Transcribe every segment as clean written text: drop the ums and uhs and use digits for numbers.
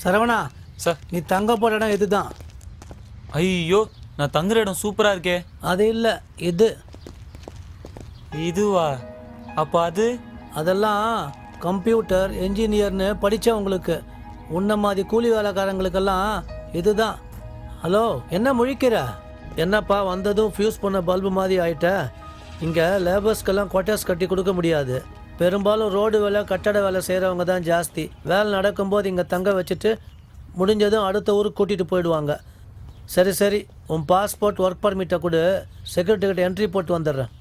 Saravana sir. நீ தங்க போற இடம் இதுதான். ஐயோ, நான் தங்குற இடம் சூப்பரா இருக்கே. அது இல்லை, இது. இதுவா? அப்போ அதெல்லாம் கம்ப்யூட்டர் என்ஜினியர்னு படித்தவங்களுக்கு. உன்ன மாதிரி கூலி வேலைக்காரங்களுக்கெல்லாம் இதுதான். ஹலோ, என்ன முழிக்கிற? என்னப்பா வந்ததும் ஃபியூஸ் பண்ண பல்பு மாதிரி ஆயிட்ட? இங்கே லேபர்ஸ்க்கெல்லாம் குவார்ட்டர்ஸ் கட்டி கொடுக்க முடியாது. பெரும்பாலும் ரோடு வேலை கட்டட வேலை செய்கிறவங்க தான் ஜாஸ்தி. வேலை நடக்கும்போது இங்கே தங்க வச்சுட்டு முடிஞ்சதும் அடுத்த ஊருக்கு கூட்டிகிட்டு போயிடுவாங்க. சரி சரி, உன் பாஸ்போர்ட் ஒர்க் பர்மிட்டை கொடு, செக்யூரிட்டிகிட்ட என்ட்ரி போட்டு வந்துடுறேன்.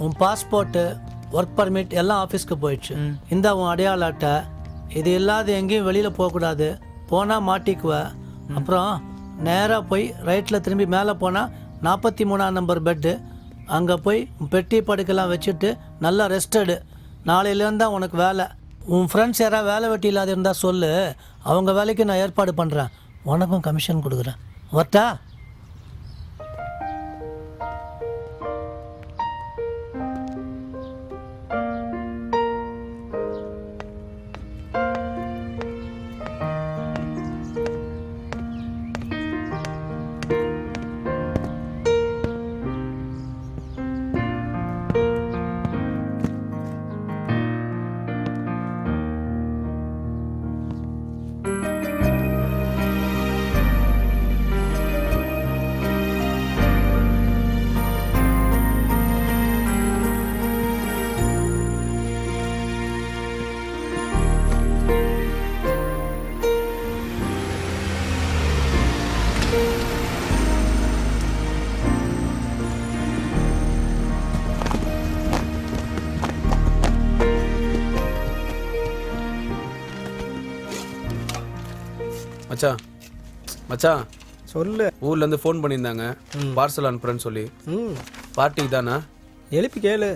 உன் பாஸ்போர்ட்டு ஒர்க் பர்மிட் எல்லாம் ஆஃபீஸ்க்கு போயிடுச்சு. இந்த உன் அடையாள அட்டை. இது இல்லாத எங்கேயும் வெளியில் போகக்கூடாது. போனால் மாட்டிக்குவ. அப்புறம் நேராக போய் ரைட்டில் திரும்பி மேலே போனால் 43ஆம் நம்பர் பெட்டு. அங்கே போய் பெட்டி படுக்கெல்லாம் வச்சுட்டு நல்லா ரெஸ்ட் எடு. நாளையிலேருந்து தான் உனக்கு வேலை. உன் ஃப்ரெண்ட்ஸ் யாராவது வேலை வெட்டி இல்லாத இருந்தால் சொல்லு, அவங்க வேலைக்கு நான் ஏற்பாடு பண்ணுறேன். உனக்கும் கமிஷன் கொடுக்குறேன். வரட்டா? மச்சான் மச்சான் சொல்லு. ஊர்லேருந்து ஃபோன் பண்ணியிருந்தாங்க, பார்சல் அனுப்புறேன்னு சொல்லி. பார்ட்டிக்கு தானா? எழுப்பி கேளு.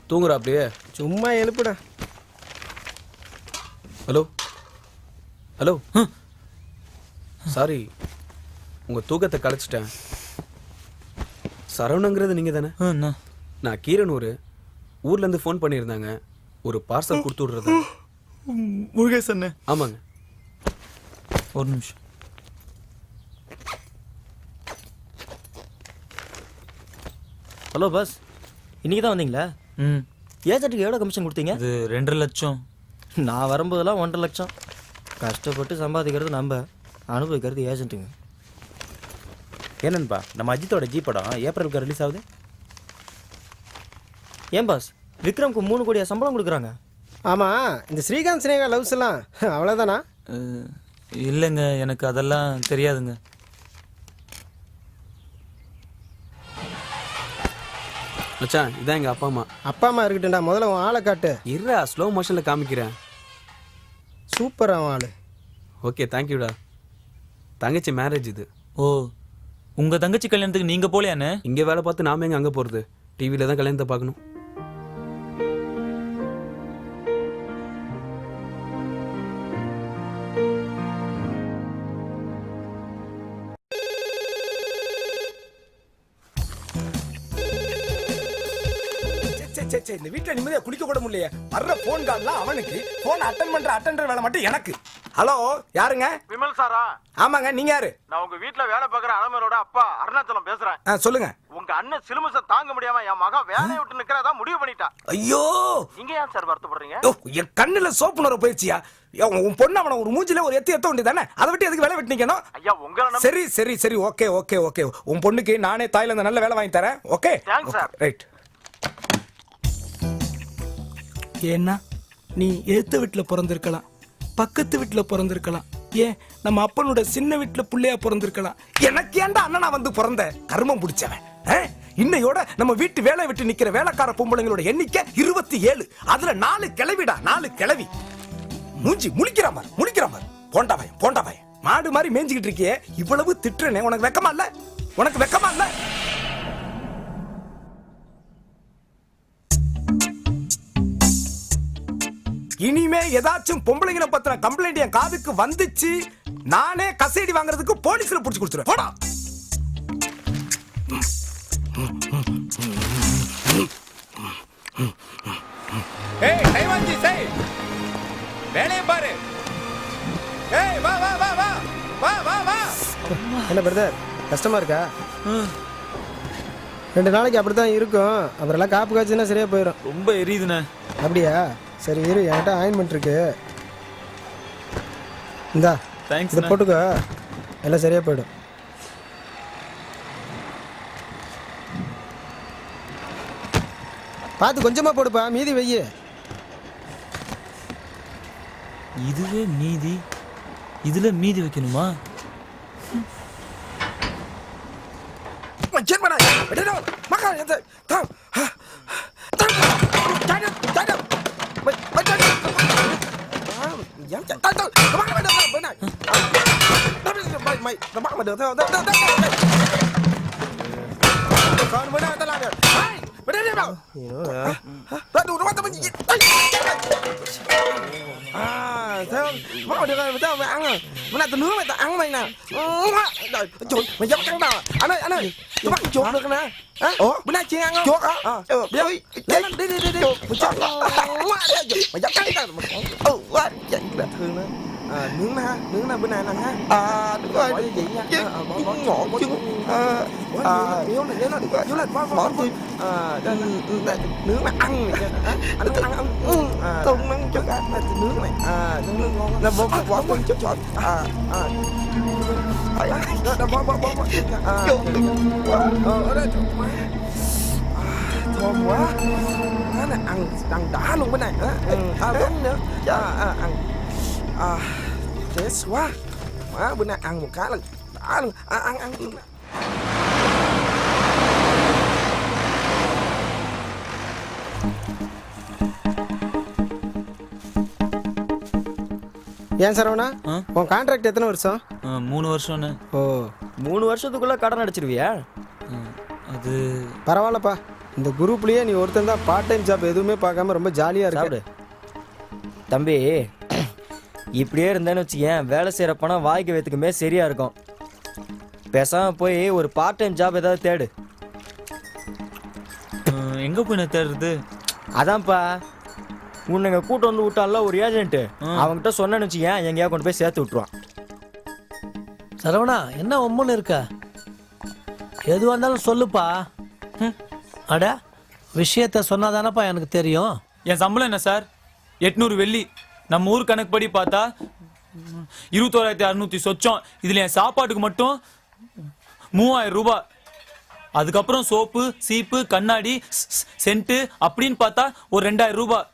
தூங்குறா அப்படியே? சும்மா எழுப்புடா. ஹலோ ஹலோ, சாரி, உங்கள் தூக்கத்தை கலைச்சிட்டேன். சரவணங்கிறது நீங்கள் தானே? நான் கீரனூர். ஊர்லேருந்து ஃபோன் பண்ணியிருந்தாங்க, ஒரு பார்சல் கொடுத்து விட்றது. முருகேசன்? ஆமாங்க. ஒரு நிமிஷம். ஹலோ பாஸ், இன்னைக்கு தான் வந்தீங்களா? ஏஜென்ட்டுக்கு எவ்வளோ கமிஷன் கொடுத்தீங்க? அது 2 லட்சம். நான் வரும்போதெல்லாம் 1.5 லட்சம். கஷ்டப்பட்டு சம்பாதிக்கிறது நம்ம, அனுபவிக்கிறது ஏஜென்ட்டுங்க. என்னன்பா, நம்ம அஜித்தோட ஜி படம் ஏப்ரலுக்கு ரிலீஸ் ஆகுது. ஏன் பாஸ், விக்ரம்க்கு 3 கோடியா சம்பளம் கொடுக்குறாங்க? ஆமாம், இந்த ஸ்ரீகாந்த் சினேகா லவ்ஸ் எல்லாம் அவ்வளோதானா? இல்லைங்க, எனக்கு அதெல்லாம் தெரியாதுங்க. மச்சான், இதான் எங்கள் அப்பா அம்மா. அப்பா அம்மா இருக்கட்டும்டா, முதல்ல உன் ஆளை காட்டு. இருடா, ஸ்லோ மோஷனில் காமிக்கிறேன். சூப்பர் அவன் ஆள். ஓகே, தேங்க்யூடா. தங்கச்சி மேரேஜ் இது. ஓ, உங்கள் தங்கச்சி கல்யாணத்துக்கு நீங்கள் போலையானே? இங்கே வேலை பார்த்து நாம எங்கே அங்கே போகிறது? டிவியில் தான் கல்யாணத்தை பார்க்கணும். இந்த வீட்டுல நிம்மதியா குளிக்க கூட முடியல. வர்ற போன் கால்லாம் அவனுக்கு, போன் அட்டன் பண்ற அட்டெண்டர் வேலை மட்டும் எனக்கு. ஹலோ, யாருங்க? விமல் சாரா? ஆமாங்க, நீங்க யாரு? நான் உங்க வீட்டுல வேலை பார்க்குற அலமேலோட அப்பா அருணாச்சலம் பேசுறேன். சொல்லுங்க. உங்க அண்ணன் சிலுமிச தாங்க முடியாம என் மகன் வேலையை விட்டு நிக்கிறதா முடிவு பண்ணிட்டா. ஐயோ, நீங்க ஏன் சார் வருத்தப்படுறீங்க? என் கண்ணுல சோப்பு நுர போயிடுச்சியா? உன் பொண்ணு அவன ஒரு மூஞ்சில ஒரு எத்த வேண்டியதானே? அதை விட்டு எதுக்கு வேலை விட்டு நிக்கணும்? ஐயா, உங்களை சரி சரி சரி, ஓகே ஓகே ஓகே. உன் பொண்ணுக்கு நானே தாய்லாந்து நல்ல வேலை வாங்கி தரேன். Okay, thanks sir. ரைட். ஏன்னா நீ எழுத்த வீட்டில் பிறந்திருக்கலாம், பக்கத்து வீட்டில் பிறந்திருக்கலாம், ஏன் நம்ம அப்பனோட சின்ன வீட்டில் பிள்ளையா பிறந்திருக்கலாம். எனக்கு ஏன்டா அண்ணனா வந்து பிறந்த கர்மம் பிடிச்சவன். இன்னையோட நம்ம வீட்டு வேலை விட்டு நிக்கிற வேலைக்கார பொம்பளைங்களோட எண்ணிக்கை 27. அதுல 4 கிளவிடா, 4 கிளவி. மூஞ்சி முழிக்கிறாம போண்டாவாய் மாடு மாதிரி மேய்ஞ்சிக்கிட்டு இருக்கியே, இவ்வளவு திட்டுறனே, உனக்கு வெக்கமா இல்ல? உனக்கு வெக்கமா இல்ல? இனிமே ஏதாச்சும் பொம்பளைங்களை பத்தின கம்ப்ளைண்ட் என் காதுக்கு வந்துச்சு, நானே கசையடி வாங்குறதுக்கு போலீஸ்ல புடிச்சு கொடுத்துருவேன். போடா. ஏய் டைவாஞ்சி செய் வேலைய பாரு. ஏய் வா வா வா வா வா வா வா. என்ன பிரதர் கஷ்டமா இருக்கா? 2 நாளைக்கு அப்படித்தான் இருக்கும். அப்புறம் எல்லாம் காப்பு காய்ச்சுன்னா சரியா போயிடும். ரொம்ப எரியுதுண்ணே. அப்படியா? சரி இரு, என்கிட்ட ஆயின்மெண்ட் இருக்கு. இந்தா தேங்க்ஸ். இதை போட்டுக்கோ, எல்லாம் சரியா போயிடும். பார்த்து கொஞ்சமா போடுப்பா, மீதி வெய்யு. இதுவே மீதி, இதுல மீதி வைக்கணுமா? Gentlemen, maka tam. Mau được rồi, tao mày ăn rồi. Bữa nay tao nướng mày, tao ăn mày nè. Trời, mày dám cắn tao à? Anh ơi, tao bắt chuột được nè. Ủa, bữa nay chiên ăn không? Chuột hả? Đi, đi. Mày chuột. Mày dám cắn tao. Quá, vậy là thương đó. Nướng nè bữa nay nè ha. Đúng rồi. Bỏ vậy nha. Ngộ trứng. Yếu này, yếu lên, bỏ tôi. Nướng mà ăn này. Anh ăn. Tôm ăn cho cá này nướng này. Nướng ngon. Là bỏ quân chút chọn. Đó bỏ. Ở đây thơm quá. Cái này ăn đã luôn cái này hả? Đúng nữa. Ăn. Chết quá. Má bữa nay ăn một cái là đã luôn. Ăn luôn. ஏன் சரவணா, உன் contract எத்தனை வருஷம்? 3 வருஷம்ண்ணே. ஓ, 3 வருஷத்துக்குள்ள கடன் அடைச்சிருவியா? அது பரவாயில்லப்பா. இந்த குரூப்லயே நீ ஒருத்தன் தான் பார்ட் டைம் ஜாப் எதுவுமே பார்க்காம ரொம்ப ஜாலியா இருக்கு. தம்பி, இப்படியே இருந்தேன்னு வச்சுக்கேன், வேலை செய்கிற பணம் வாய்க்கு வைத்துக்குமே சரியா இருக்கும். பேசாம போய் ஒரு பார்ட் டைம் ஜாப் ஏதாவது தேடு. எங்க போய் நான் தேடுறது? அதான்ப்பா, உன்னை கூட்டு வந்து விட்டால ஒரு ஏஜென்ட்டு, அவங்ககிட்ட சொன்னேன்னு வச்சுக்கேன், எங்கேயா கொண்டு போய் சேர்த்து விட்டுருவான். சரவணா, என்ன ஒம்முன்னு இருக்க? எதுவாக இருந்தாலும் சொல்லுப்பா. அட, விஷயத்த சொன்னாதானப்பா எனக்கு தெரியும். என் சம்பளம் என்ன சார்? 800 வெள்ளி. நம்ம ஊர் கணக்குப்படி பார்த்தா 21,600 சொச்சம். இதுல என் சாப்பாட்டுக்கு மட்டும் 3000 ரூபாய். அதுக்கப்புறம் சோப்பு, சீப்பு, கண்ணாடி, சென்ட்டு அப்படின்னு பார்த்தா ஒரு 2000 ரூபாய்.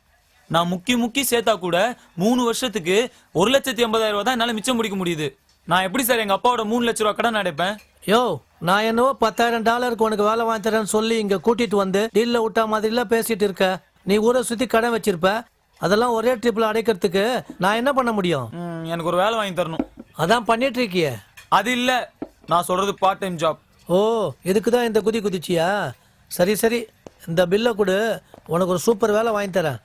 நான் முக்கி சேர்த்தா கூட 3 வருஷத்துக்கு 1,80,000 ரூபாய் தான் என்னால மிச்சம் முடிக்க முடியுது. நான் எப்படி சார் எங்க அப்பாவோட 3 லட்ச ரூபா கடன் அடைப்பேன்? யோ, நான் என்னவோ $10,000 உனக்கு வேலை வாங்கி தரேன்னு சொல்லி இங்க கூட்டிட்டு வந்து டீல்ல விட்டா மாதிரிலாம் பேசிட்டு இருக்க. நீ ஊரை சுத்தி கடன் வச்சிருப்ப. அதெல்லாம் ஒரே ட்ரிப்ல அடைக்கிறதுக்கு நான் என்ன பண்ண முடியும்? எனக்கு ஒரு வேலை வாங்கி தரணும். அதான் பண்ணிட்டு இருக்கியே. அது இல்ல, நான் சொல்றது பார்ட் டைம் ஜாப். ஓ, இதுக்கு தான் இந்த குதிச்சியா? சரி, இந்த பில்லை கொடு, உனக்கு ஒரு சூப்பர் வேலை வாங்கி தரேன்.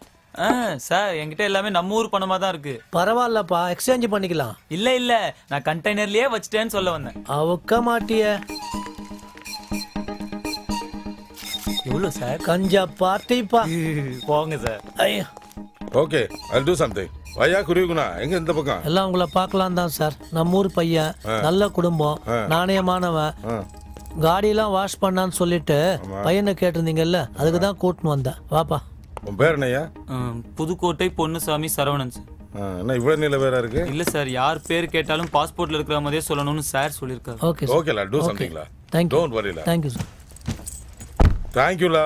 சார், என்கிட்ட எல்லாமே நம்ம ஊர் பணமா தான் இருக்கு. பரவாயில்லப்பா, எக்ஸ்சேஞ்ச் பண்ணிக்கலாம். இல்ல நான் கண்டெய்னர்லயே வச்சிட்டேன்னு சொல்ல வந்தேன். அவுக்க மாட்டிய. எவ்வளவு சார்? கஞ்சா பார்ட்டிப்பா. போங்க சார். ஐயா, ஓகே, I'll do something. வையா குருகுணா, எங்க இந்த பக்கம்? எல்லாம் உங்களை பார்க்கலாம் தான் சார். நம்ம ஊர் பையன், நல்ல குடும்பம், நாணயமானவன். காடியெல்லாம் வாஷ் பண்ணான்னு சொல்லிட்டு பையனை கேட்டிருந்தீங்கல்ல, அதுக்கு தான் கூட்டின்னு வந்தேன். வாப்பா. உன் பேர் என்னையா? புதுக்கோட்டை பொன்னுசாமி சரவணன் சார். என்ன இவ்வளவு நில வேற இருக்கு? இல்ல சார், யார் பேர் கேட்டாலும் பாஸ்போர்ட்ல இருக்கிற மாதிரியே சொல்லணும்னு சார் சொல்லியிருக்காரு. ஓகே ஓகேலா, do something லா. தேங்க்யூ. Don't worry லா. Thank you sir. Thank you law.